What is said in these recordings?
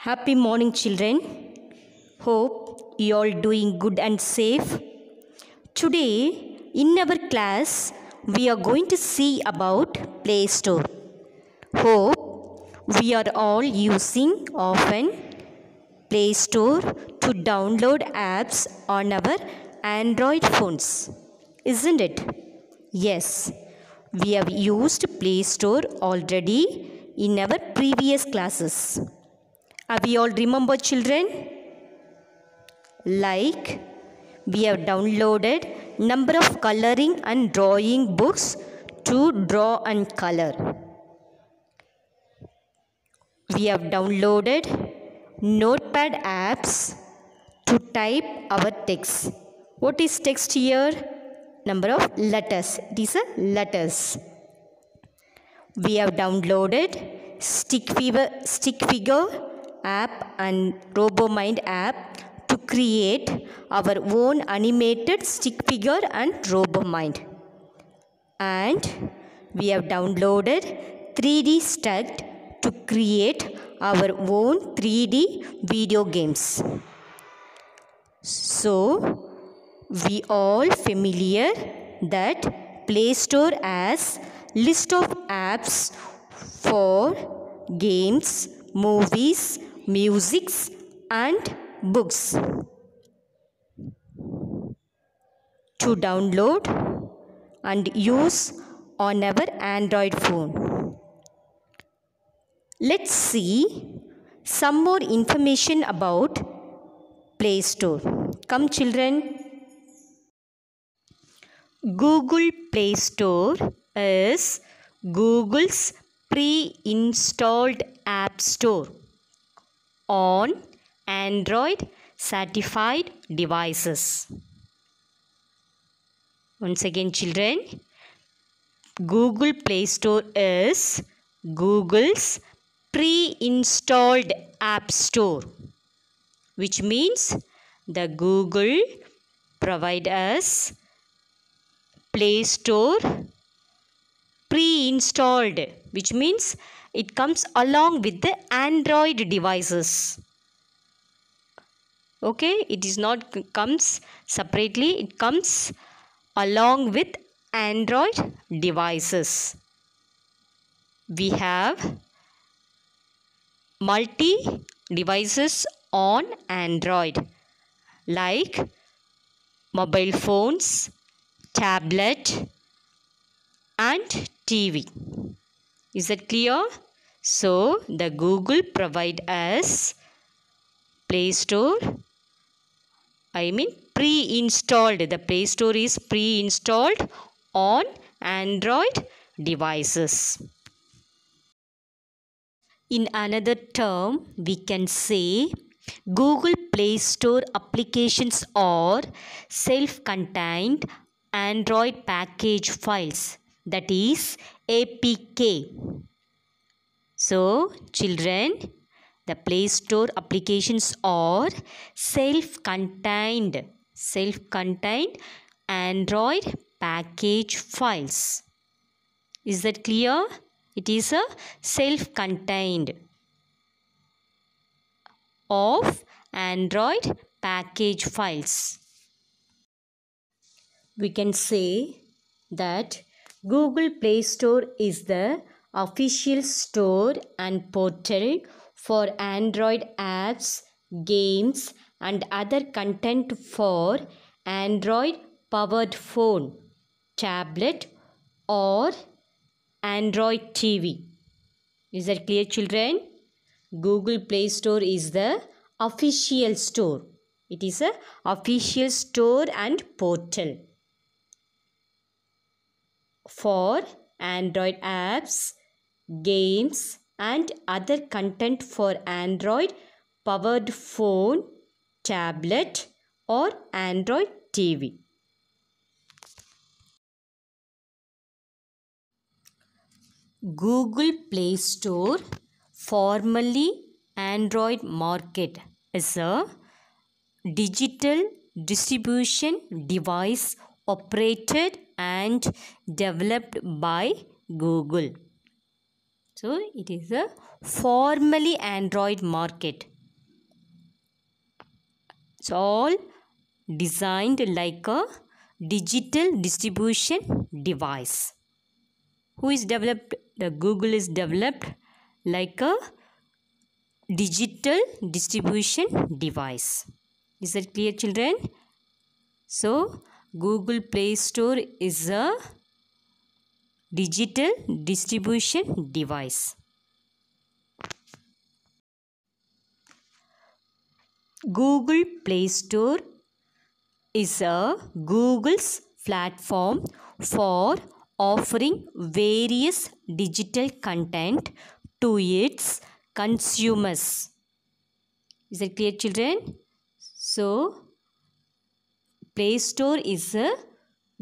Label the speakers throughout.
Speaker 1: Happy morning, children. Hope you all doing good and safe. Today, in our class, we are going to see about Play Store. Hope we are all using often Play Store to download apps on our Android phones, isn't it? Yes, we have used Play Store already in our previous classes. We all remember, children? Like, we have downloaded number of coloring and drawing books to draw and color. We have downloaded notepad apps to type our text. What is text here? Number of letters. It is a letters. We have downloaded stick figure app and RoboMind app to create our own animated stick figure and RoboMind. And we have downloaded 3D Struct to create our own 3D video games. So, we all familiar that Play Store has list of apps for games, movies, musics and books. To download and use on our Android phone. Let's see some more information about Play Store. Come, children. Google Play Store is Google's pre-installed app store on Android certified devices. Once again, children, Google Play Store is Google's pre-installed app store, which means the Google provide us Play Store pre-installed, which means it comes along with the Android devices. Okay, it is not comes separately, it comes along with Android devices. We have multi devices on Android like mobile phones, tablet and TV. Is that clear? So, the Google provide us Play Store. Pre-installed. The Play Store is pre-installed on Android devices. In another term, we can say Google Play Store applications are self-contained Android package files, that is APK. So, children, the Play Store applications are self-contained Android package files. Is that clear? It is a self-contained of Android package files. We can say that Google Play Store is the official store and portal for Android apps, games and other content for Android powered phone, tablet or Android TV. Is that clear, children? Google Play Store is the official store. It is an official store and portal for Android apps, games and other content for Android powered phone, tablet or Android TV. Google Play Store, formerly Android Market, is a digital distribution device operated and developed by Google. So, it is a formerly Android Market. It's all designed like a digital distribution device. Who is developed? The Google is developed like a digital distribution device. Is that clear, children? So Google Play Store is a digital distribution device. Google Play Store is a Google's platform for offering various digital content to its consumers. Is that clear, children? So Play Store is a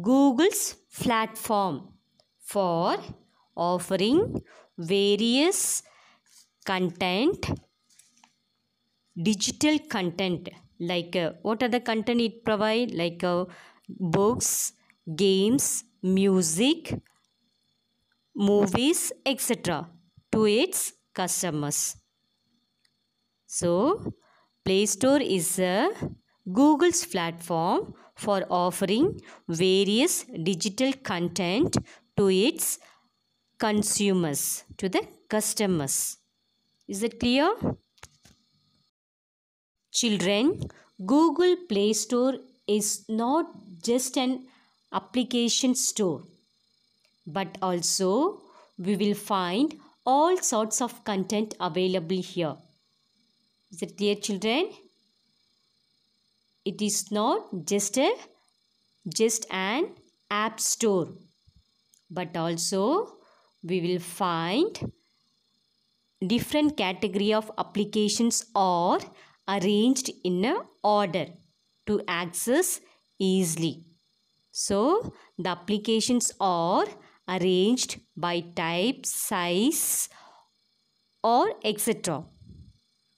Speaker 1: Google's platform for offering various content, digital content, like what are the content it provide, like books, games, music, movies, etc. to its customers. So Play Store is a Google's platform for offering various digital content to its consumers, to the customers. Is that clear? Children, Google Play Store is not just an application store, but also we will find all sorts of content available here. Is that clear, children? It is not just an app store, but also we will find different category of applications are arranged in a order to access easily. So the applications are arranged by type, size, or etc.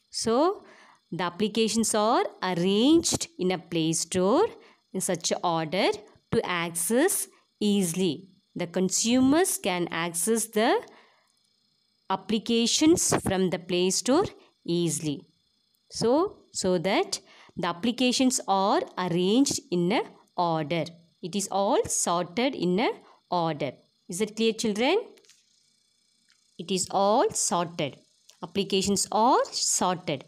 Speaker 1: So the applications are arranged in a Play Store in such a order to access easily. The consumers can access the applications from the Play Store easily. So that the applications are arranged in a order. It is all sorted in a order. Is that clear, children? It is all sorted. Applications are sorted.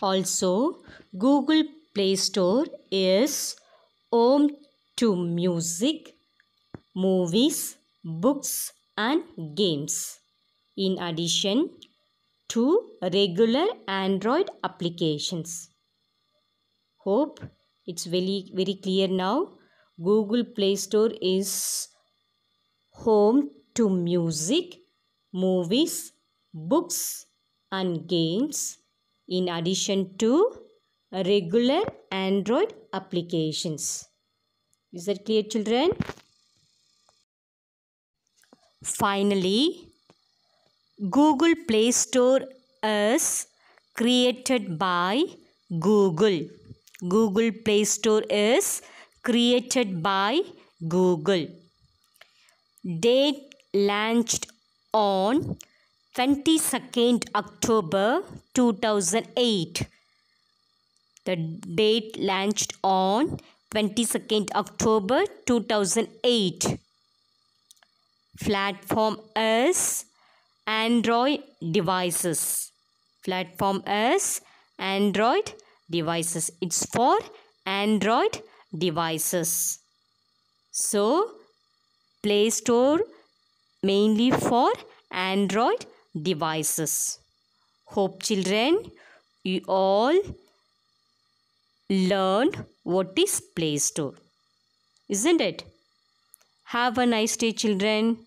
Speaker 1: Also, Google Play Store is home to music, movies, books, and games, in addition to regular Android applications. Hope it's very clear now. Google Play Store is home to music, movies, books, and games, in addition to regular Android applications. Is that clear, children? Finally, Google Play Store is created by Google. Google Play Store is created by Google. Date launched on 22nd October 2008. The date launched on 22nd October 2008. Platform is Android devices. Platform is Android devices. It's for Android devices. So, Play Store mainly for Android devices. Hope, children, you all learned what is Play Store. Isn't it? Have a nice day, children.